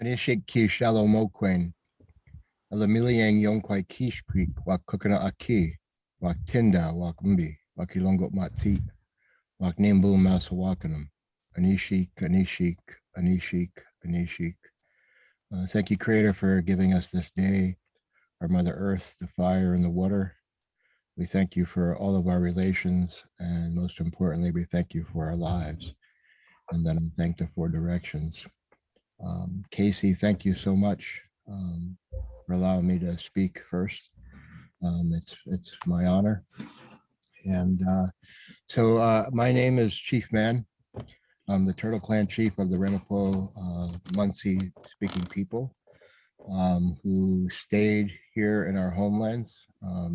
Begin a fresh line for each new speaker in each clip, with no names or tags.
Anishik ki shallow moquain, alamiliang yonquai kish creek, wak coconut aki, wak tinda, wak umbi, wak ilongot matit, wak nimbu masawakanum. Anishik, Anishik, Anishik, Anishik. Thank you, Creator, for giving us this day, our Mother Earth, the fire, and the water. We thank you for all of our relations, and most importantly, we thank you for our lives. And then thank the four directions. Casey, thank you so much for allowing me to speak first. It's my honor. And my name is Chief Mann. I'm the Turtle Clan chief of the Ramapough Muncie speaking people who stayed here in our homelands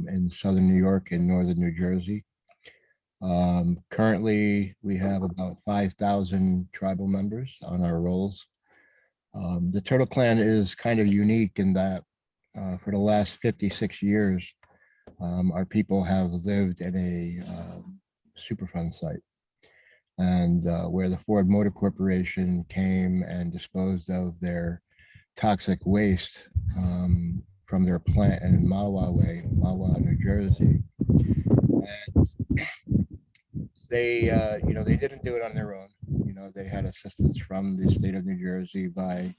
in southern New York and northern New Jersey. Currently, we have about 5,000 tribal members on our rolls. The Turtle Clan is kind of unique in that for the last 56 years, our people have lived in a Superfund site. And where the Ford Motor Corporation came and disposed of their toxic waste from their plant in Mahwah, New Jersey. And they didn't do it on their own. They had assistance from the state of New Jersey by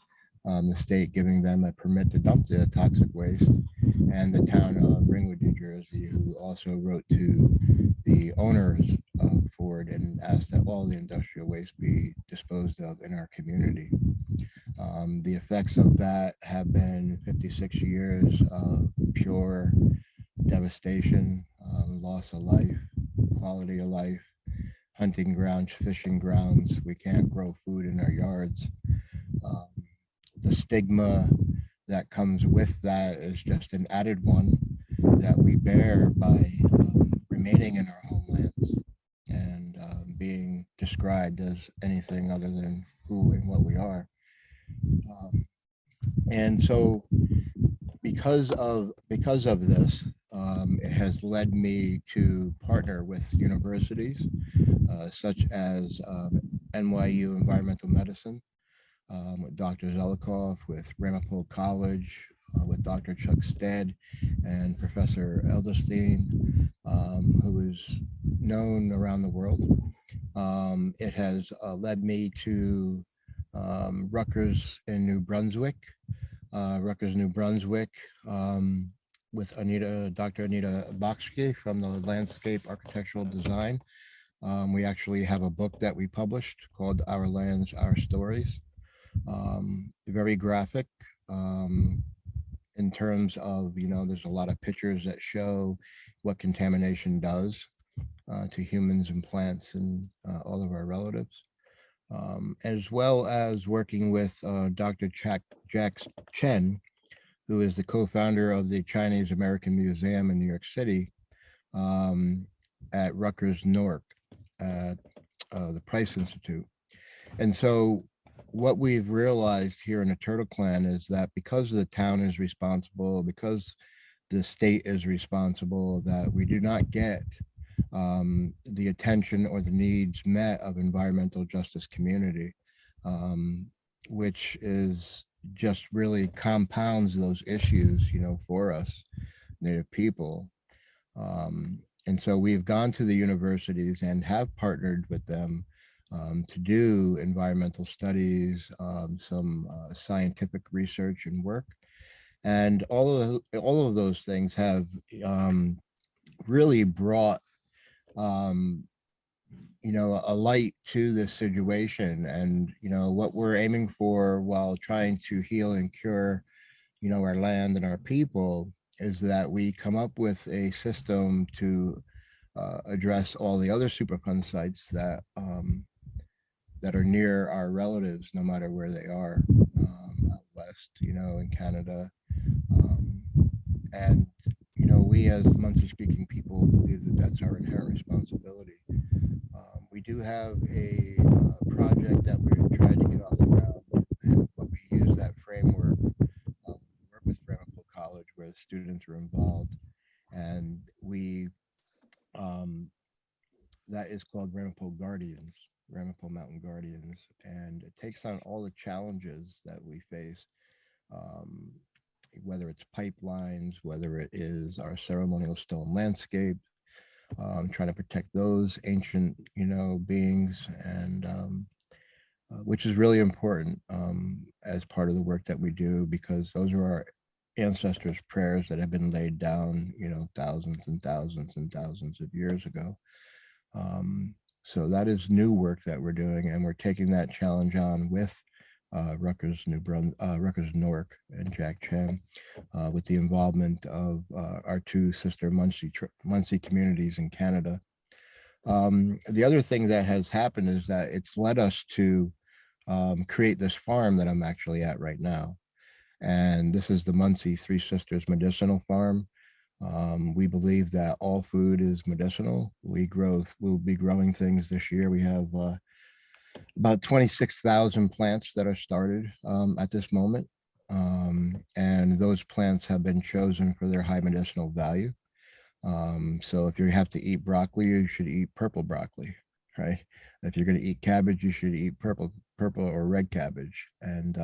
the state giving them a permit to dump the toxic waste, and the town of Ringwood, New Jersey, who also wrote to the owners of Ford and asked that all the industrial waste be disposed of in our community. The effects of that have been 56 years of pure devastation, loss of life, quality of life, hunting grounds, fishing grounds. We can't grow food in our yards. Um, the stigma that comes with that is just an added one that we bear by remaining in our homelands and being described as anything other than who and what we are. Um, and so because of this, it has led me to partner with universities such as NYU Environmental Medicine, with Dr. Zelikoff, with Ramapough College, with Dr. Chuck Stead, and Professor Elderstein, who is known around the world. It has led me to Rutgers in New Brunswick, New Brunswick, with Dr. Anita Bakshi from the Landscape Architectural Design. We actually have a book that we published called Our Lands, Our Stories. Very graphic in terms of, there's a lot of pictures that show what contamination does to humans and plants and all of our relatives. As well as working with Dr. Jack Chen, who is the co-founder of the Chinese American Museum in New York City, at Rutgers Newark, at the Price Institute. And so what we've realized here in the Turtle Clan is that because the town is responsible, because the state is responsible, that we do not get the attention or the needs met of environmental justice community, which is just really compounds those issues, for us Native people. And so we've gone to the universities and have partnered with them to do environmental studies, some scientific research and work. And all of those things have really brought um, a light to this situation. And what we're aiming for while trying to heal and cure our land and our people is that we come up with a system to address all the other Superfund sites that are near our relatives, no matter where they are, out west, in Canada. Um, and, we as Muncie speaking people believe that that's our inherent responsibility. We do have a project that we're trying to get off the ground, but we use that framework. We work with Ramapough College where the students are involved, and we that is called Ramapough Guardians. Ramapough Mountain Guardians, and it takes on all the challenges that we face, um, whether it's pipelines, whether it is our ceremonial stone landscape, trying to protect those ancient, beings, and which is really important as part of the work that we do, because those are our ancestors' prayers that have been laid down, thousands and thousands and thousands of years ago. So that is new work that we're doing, and we're taking that challenge on with Rutgers, Rutgers Newark, and Jack Chen, with the involvement of our two sister Munsee communities in Canada. The other thing that has happened is that it's led us to create this farm that I'm actually at right now. And this is the Munsee Three Sisters Medicinal Farm. We believe that all food is medicinal. We'll be growing things this year. We have about 26,000 plants that are started at this moment. And those plants have been chosen for their high medicinal value. So if you have to eat broccoli, you should eat purple broccoli, right? If you're going to eat cabbage, you should eat purple or red cabbage. And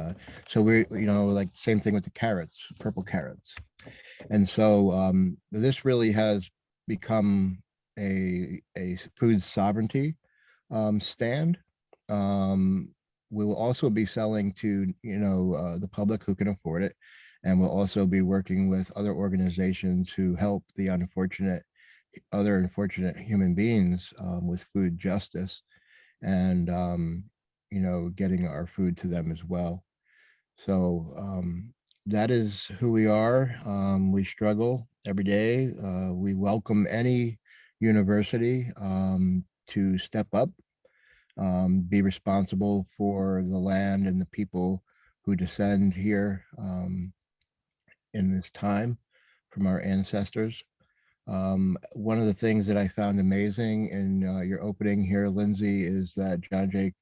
so like same thing with the carrots, purple carrots. And so this really has become a food sovereignty stand. We will also be selling to the public who can afford it, and we'll also be working with other organizations who help the other unfortunate human beings with food justice, and getting our food to them as well. So that is who we are. We struggle every day. We welcome any university to step up, be responsible for the land and the people who descend here in this time from our ancestors. One of the things that I found amazing in your opening here, Lindsey, is that John Jay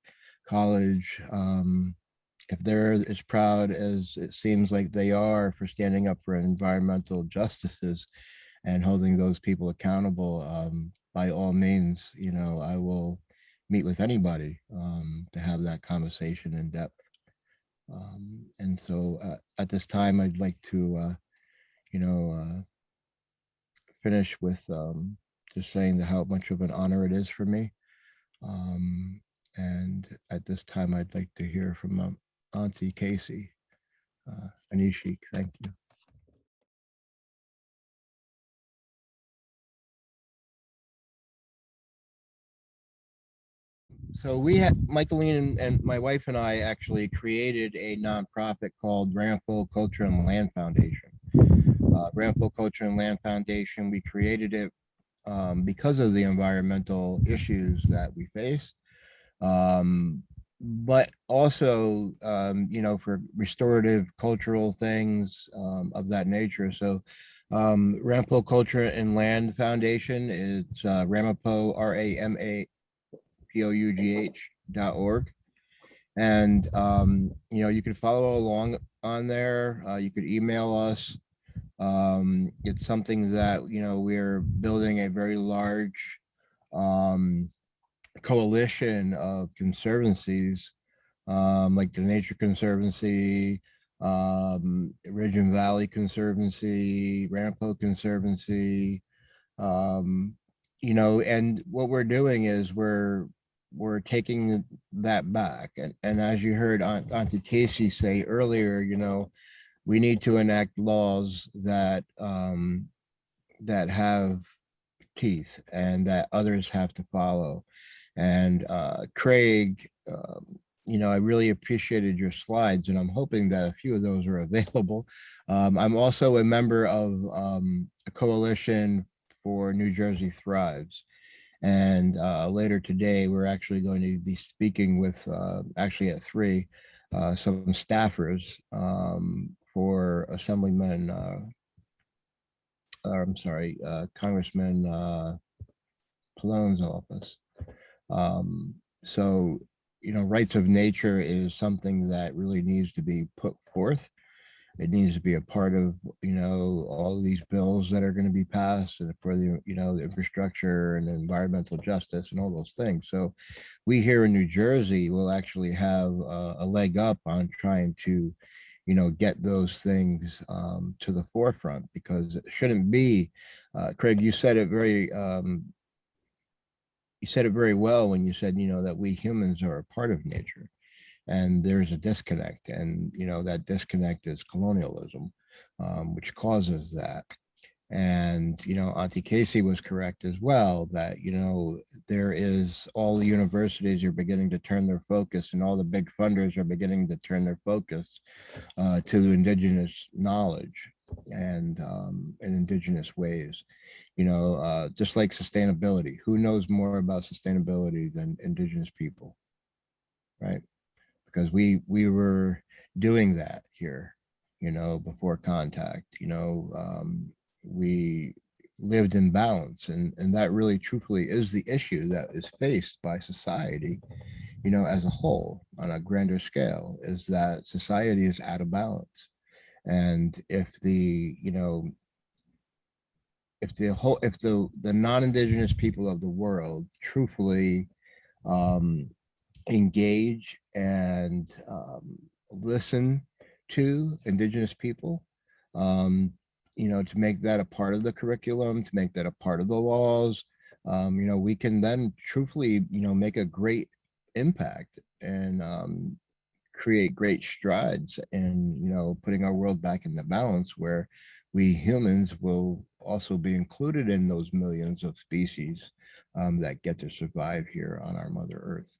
College, if they're as proud as it seems like they are for standing up for environmental justices and holding those people accountable, by all means, I will meet with anybody to have that conversation in depth. And so at this time, I'd like to, finish with just saying how much of an honor it is for me. And at this time, I'd like to hear from Auntie Casey. Anishik, thank you. So Michaeline and my wife and I actually created a nonprofit called Ramapough Culture and Land Foundation. Ramapough Culture and Land Foundation, we created it because of the environmental issues that we face, but also, for restorative cultural things of that nature. So Ramapough Culture and Land Foundation is Ramapough, RAMAPOUGH.org. And, you can follow along on there. You could email us. It's something that, we're building a very large coalition of conservancies, like the Nature Conservancy, Ridge and Valley Conservancy, Ramapough Conservancy, and what we're doing is we're taking that back. And as you heard Auntie Casey say earlier, we need to enact laws that that have teeth and that others have to follow. And Craig, I really appreciated your slides, and I'm hoping that a few of those are available. I'm also a member of a coalition for New Jersey Thrives. And later today, we're actually going to be speaking with, actually at 3, some staffers for Assemblyman, I'm sorry, Congressman Pallone's office. So, rights of nature is something that really needs to be put forth. It needs to be a part of, all of these bills that are going to be passed, and for the, the infrastructure and environmental justice and all those things. So we here in New Jersey will actually have a leg up on trying to, get those things to the forefront, because it shouldn't be, Craig, you said it very well when you said, that we humans are a part of nature, and there's a disconnect, and that disconnect is colonialism, which causes that. And Auntie Casey was correct as well, that there is, all the universities are beginning to turn their focus, and all the big funders are beginning to turn their focus to indigenous knowledge and indigenous ways. Just like sustainability, who knows more about sustainability than indigenous people, right? Because we were doing that here, before contact. We lived in balance, and that really truthfully is the issue that is faced by society, as a whole, on a grander scale, is that society is out of balance. And if the non-indigenous people of the world truthfully um, engage and listen to indigenous people, um, to make that a part of the curriculum, to make that a part of the laws, we can then truthfully, make a great impact, and create great strides in, putting our world back into balance, where we humans will also be included in those millions of species that get to survive here on our Mother Earth.